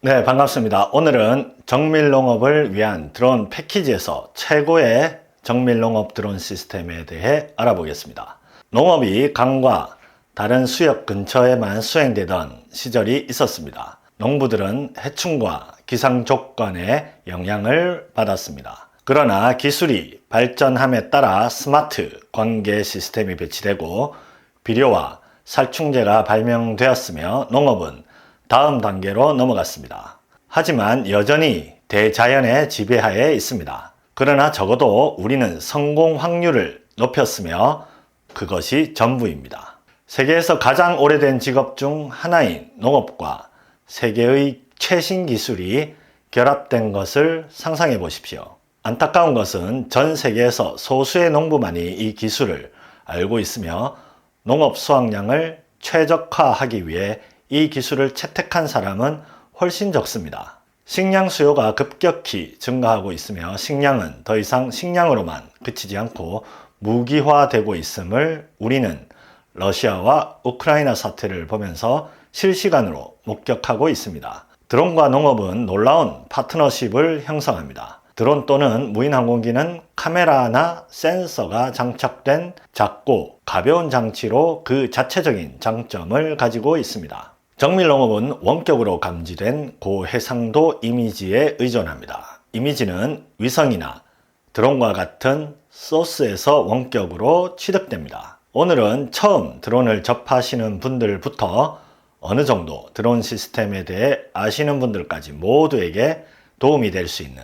네, 반갑습니다. 오늘은 정밀농업을 위한 드론 패키지에서 최고의 정밀농업 드론 시스템에 대해 알아보겠습니다. 농업이 강과 다른 수역 근처에만 수행되던 시절이 있었습니다. 농부들은 해충과 기상 조건에 영향을 받았습니다. 그러나 기술이 발전함에 따라 스마트 관계 시스템이 배치되고 비료와 살충제가 발명되었으며 농업은 다음 단계로 넘어갔습니다. 하지만 여전히 대자연의 지배하에 있습니다. 그러나 적어도 우리는 성공 확률을 높였으며 그것이 전부입니다. 세계에서 가장 오래된 직업 중 하나인 농업과 세계의 최신 기술이 결합된 것을 상상해 보십시오. 안타까운 것은 전 세계에서 소수의 농부만이 이 기술을 알고 있으며 농업 수확량을 최적화하기 위해 이 기술을 채택한 사람은 훨씬 적습니다. 식량 수요가 급격히 증가하고 있으며 식량은 더 이상 식량으로만 그치지 않고 무기화되고 있음을 우리는 러시아와 우크라이나 사태를 보면서 실시간으로 목격하고 있습니다. 드론과 농업은 놀라운 파트너십을 형성합니다. 드론 또는 무인항공기는 카메라나 센서가 장착된 작고 가벼운 장치로 그 자체적인 장점을 가지고 있습니다. 정밀농업은 원격으로 감지된 고해상도 이미지에 의존합니다. 이미지는 위성이나 드론과 같은 소스에서 원격으로 취득됩니다. 오늘은 처음 드론을 접하시는 분들부터 어느 정도 드론 시스템에 대해 아시는 분들까지 모두에게 도움이 될 수 있는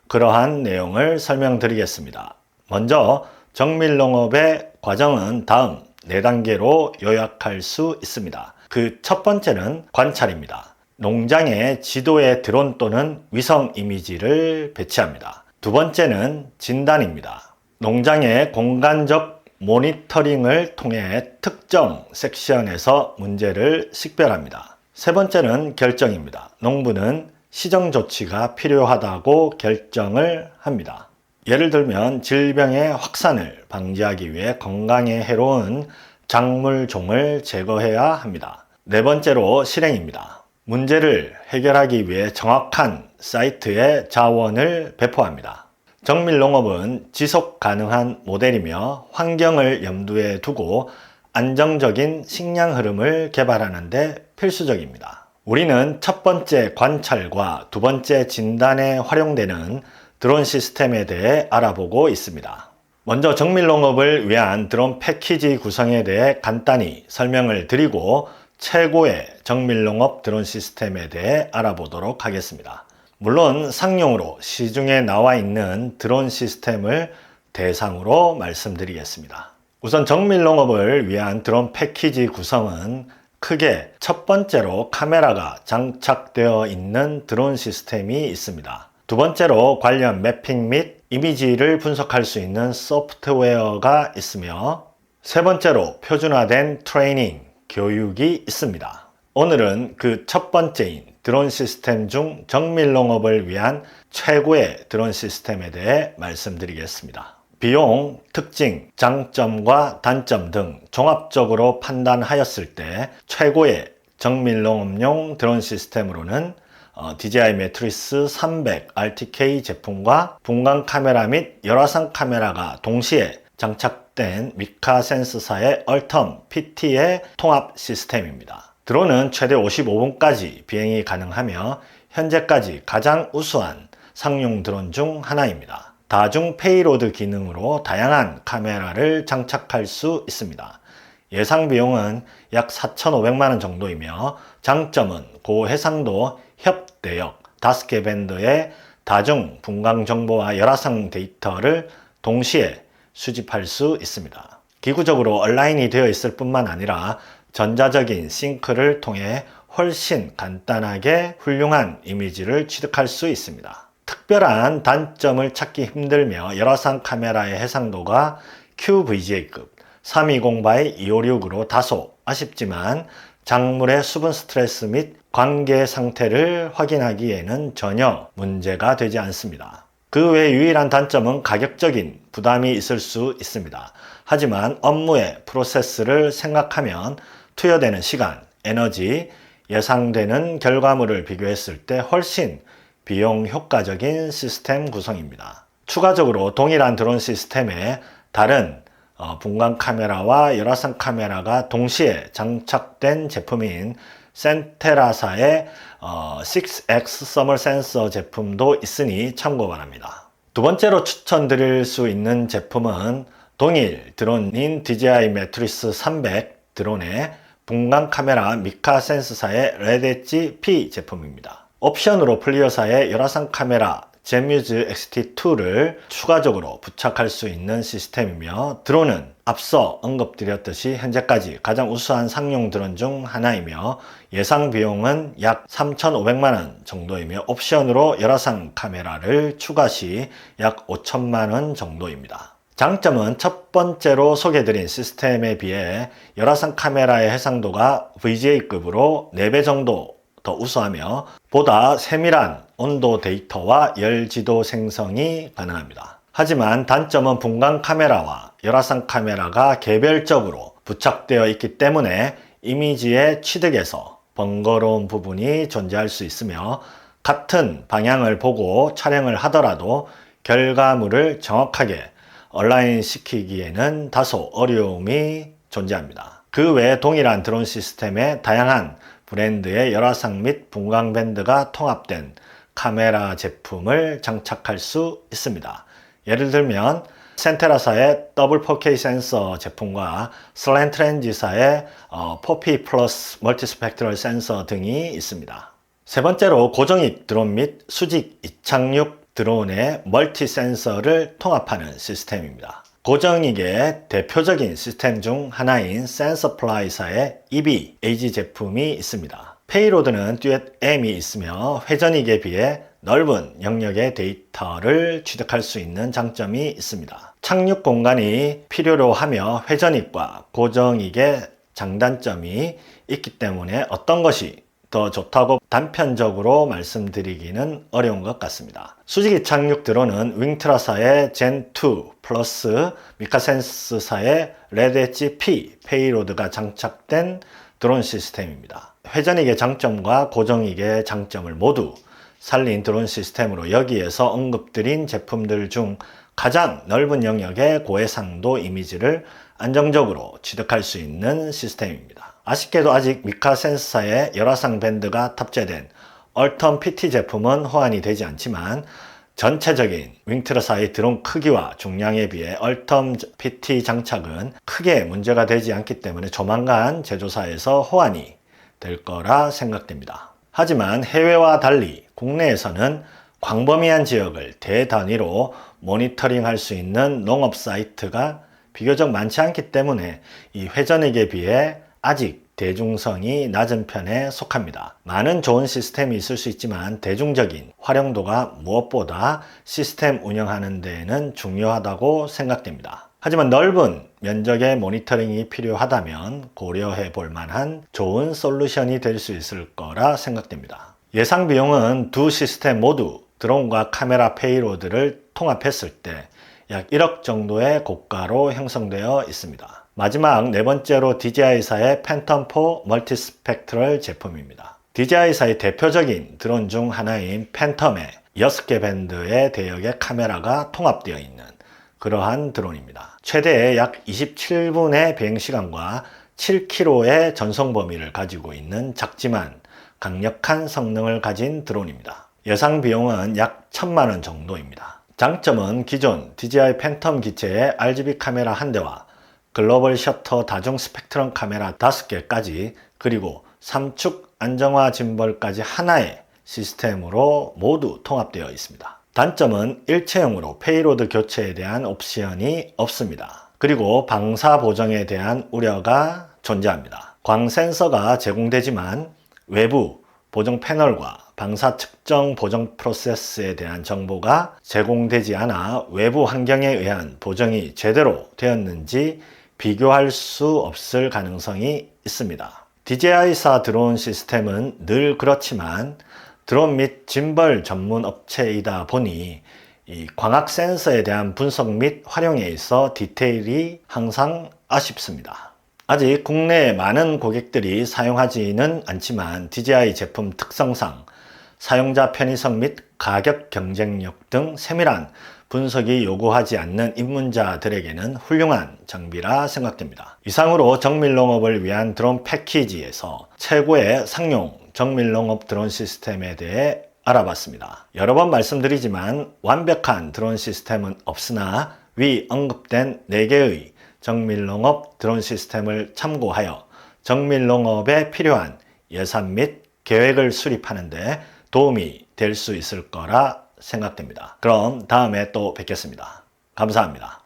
그러한 내용을 설명드리겠습니다. 먼저 정밀농업의 과정은 다음 4단계로 요약할 수 있습니다. 그 첫 번째는 관찰입니다. 농장의 지도에 드론 또는 위성 이미지를 배치합니다. 두 번째는 진단입니다. 농장의 공간적 모니터링을 통해 특정 섹션에서 문제를 식별합니다. 세 번째는 결정입니다. 농부는 시정 조치가 필요하다고 결정을 합니다. 예를 들면 질병의 확산을 방지하기 위해 건강에 해로운 작물종을 제거해야 합니다. 네 번째로 실행입니다. 문제를 해결하기 위해 정확한 사이트에 자원을 배포합니다. 정밀농업은 지속 가능한 모델이며 환경을 염두에 두고 안정적인 식량 흐름을 개발하는 데 필수적입니다. 우리는 첫 번째 관찰과 두 번째 진단에 활용되는 드론 시스템에 대해 알아보고 있습니다. 먼저 정밀농업을 위한 드론 패키지 구성에 대해 간단히 설명을 드리고 최고의 정밀농업 드론 시스템에 대해 알아보도록 하겠습니다. 물론 상용으로 시중에 나와 있는 드론 시스템을 대상으로 말씀드리겠습니다. 우선 정밀농업을 위한 드론 패키지 구성은 크게 첫 번째로 카메라가 장착되어 있는 드론 시스템이 있습니다. 두 번째로 관련 매핑 및 이미지를 분석할 수 있는 소프트웨어가 있으며 세 번째로 표준화된 트레이닝, 교육이 있습니다. 오늘은 그 첫 번째인 드론 시스템 중 정밀농업을 위한 최고의 드론 시스템에 대해 말씀드리겠습니다. 비용, 특징, 장점과 단점 등 종합적으로 판단하였을 때 최고의 정밀농업용 드론 시스템으로는 DJI 매트리스 300 RTK 제품과 분광 카메라 및 열화상 카메라가 동시에 장착된 미카 센스사의 얼텀 PT의 통합 시스템입니다. 드론은 최대 55분까지 비행이 가능하며 현재까지 가장 우수한 상용 드론 중 하나입니다. 다중 페이로드 기능으로 다양한 카메라를 장착할 수 있습니다. 예상 비용은 약 4,500만 원 정도이며 장점은 고해상도 협대역 5개 밴드의 다중 분광 정보와 열화상 데이터를 동시에 수집할 수 있습니다. 기구적으로 온라인이 되어 있을 뿐만 아니라 전자적인 싱크를 통해 훨씬 간단하게 훌륭한 이미지를 취득할 수 있습니다. 특별한 단점을 찾기 힘들며 열화상 카메라의 해상도가 QVGA급 320x256으로 다소 아쉽지만 작물의 수분 스트레스 및 관계 상태를 확인하기에는 전혀 문제가 되지 않습니다. 그 외 유일한 단점은 가격적인 부담이 있을 수 있습니다. 하지만 업무의 프로세스를 생각하면 투여되는 시간, 에너지, 예상되는 결과물을 비교했을 때 훨씬 비용 효과적인 시스템 구성입니다. 추가적으로 동일한 드론 시스템에 다른 분광 카메라와 열화상 카메라가 동시에 장착된 제품인 센테라사의 6X 서멀 센서 제품도 있으니 참고 바랍니다. 두 번째로 추천드릴 수 있는 제품은 동일 드론인 DJI 매트리스 300 드론의 분광 카메라 미카 센스사의 레드엣지 P 제품입니다. 옵션으로 플리어사의 열화상 카메라 제뮤즈 XT2를 추가적으로 부착할 수 있는 시스템이며, 드론은 앞서 언급드렸듯이 현재까지 가장 우수한 상용 드론 중 하나이며 예상 비용은 약 3,500만원 정도이며 옵션으로 열화상 카메라를 추가 시 약 5천만원 정도입니다. 장점은 첫 번째로 소개드린 시스템에 비해 열화상 카메라의 해상도가 VGA급으로 4배 정도 더 우수하며 보다 세밀한 온도 데이터와 열 지도 생성이 가능합니다. 하지만 단점은 분광 카메라와 열화상 카메라가 개별적으로 부착되어 있기 때문에 이미지의 취득에서 번거로운 부분이 존재할 수 있으며, 같은 방향을 보고 촬영을 하더라도 결과물을 정확하게 온라인 시키기에는 다소 어려움이 존재합니다. 그 외에 동일한 드론 시스템에 다양한 브랜드의 열화상 및 분광 밴드가 통합된 카메라 제품을 장착할 수 있습니다. 예를 들면 센테라사의 더블 4K 센서 제품과 슬랜트렌지사의 4P 플러스 멀티스펙트럴 센서 등이 있습니다. 세 번째로 고정익 드론 및 수직 이착륙 드론의 멀티 센서를 통합하는 시스템입니다. 고정익의 대표적인 시스템 중 하나인 센서플라이사의 EB-AG 제품이 있습니다. 페이로드는 듀엣 M이 있으며 회전익에 비해 넓은 영역의 데이터를 취득할 수 있는 장점이 있습니다. 착륙 공간이 필요로 하며 회전익과 고정익의 장단점이 있기 때문에 어떤 것이 더 좋다고 단편적으로 말씀드리기는 어려운 것 같습니다. 수직이 착륙 드론은 윙트라사의 젠2 플러스 미카센스사의 레드엣지 P 페이로드가 장착된 드론 시스템입니다. 회전익의 장점과 고정익의 장점을 모두 살린 드론 시스템으로 여기에서 언급드린 제품들 중 가장 넓은 영역의 고해상도 이미지를 안정적으로 취득할 수 있는 시스템입니다. 아쉽게도 아직 미카 센서사의 열화상 밴드가 탑재된 얼텀 PT 제품은 호환이 되지 않지만, 전체적인 윙트라사의 드론 크기와 중량에 비해 얼텀 PT 장착은 크게 문제가 되지 않기 때문에 조만간 제조사에서 호환이 될 거라 생각됩니다. 하지만 해외와 달리 국내에서는 광범위한 지역을 대단위로 모니터링할 수 있는 농업 사이트가 비교적 많지 않기 때문에 이 회전익에 비해 아직 대중성이 낮은 편에 속합니다. 많은 좋은 시스템이 있을 수 있지만 대중적인 활용도가 무엇보다 시스템 운영하는 데에는 중요하다고 생각됩니다. 하지만 넓은 면적의 모니터링이 필요하다면 고려해 볼 만한 좋은 솔루션이 될 수 있을 거라 생각됩니다. 예상 비용은 두 시스템 모두 드론과 카메라 페이로드를 통합했을 때 약 1억 정도의 고가로 형성되어 있습니다. 마지막 네 번째로 DJI사의 팬텀4 멀티스펙트럴 제품입니다. DJI사의 대표적인 드론 중 하나인 팬텀의 6개 밴드의 대역의 카메라가 통합되어 있는 그러한 드론입니다. 최대 약 27분의 비행시간과 7kg의 전송 범위를 가지고 있는 작지만 강력한 성능을 가진 드론입니다. 예상 비용은 약 1,000만원 정도입니다. 장점은 기존 DJI 팬텀 기체의 RGB 카메라 1대와 글로벌 셔터 다중 스펙트럼 카메라 5개까지 그리고 삼축 안정화 짐벌까지 하나의 시스템으로 모두 통합되어 있습니다. 단점은 일체형으로 페이로드 교체에 대한 옵션이 없습니다. 그리고 방사 보정에 대한 우려가 존재합니다. 광 센서가 제공되지만 외부 보정 패널과 방사 측정 보정 프로세스에 대한 정보가 제공되지 않아 외부 환경에 의한 보정이 제대로 되었는지 비교할 수 없을 가능성이 있습니다. DJI사 드론 시스템은 늘 그렇지만 드론 및 짐벌 전문 업체이다 보니 이 광학 센서에 대한 분석 및 활용에 있어 디테일이 항상 아쉽습니다. 아직 국내에 많은 고객들이 사용하지는 않지만 DJI 제품 특성상 사용자 편의성 및 가격 경쟁력 등 세밀한 분석이 요구하지 않는 입문자들에게는 훌륭한 장비라 생각됩니다. 이상으로 정밀농업을 위한 드론 패키지에서 최고의 상용 정밀농업 드론 시스템에 대해 알아봤습니다. 여러 번 말씀드리지만 완벽한 드론 시스템은 없으나 위 언급된 4개의 정밀농업 드론 시스템을 참고하여 정밀농업에 필요한 예산 및 계획을 수립하는 데 도움이 될 수 있을 거라 생각됩니다. 그럼 다음에 또 뵙겠습니다. 감사합니다.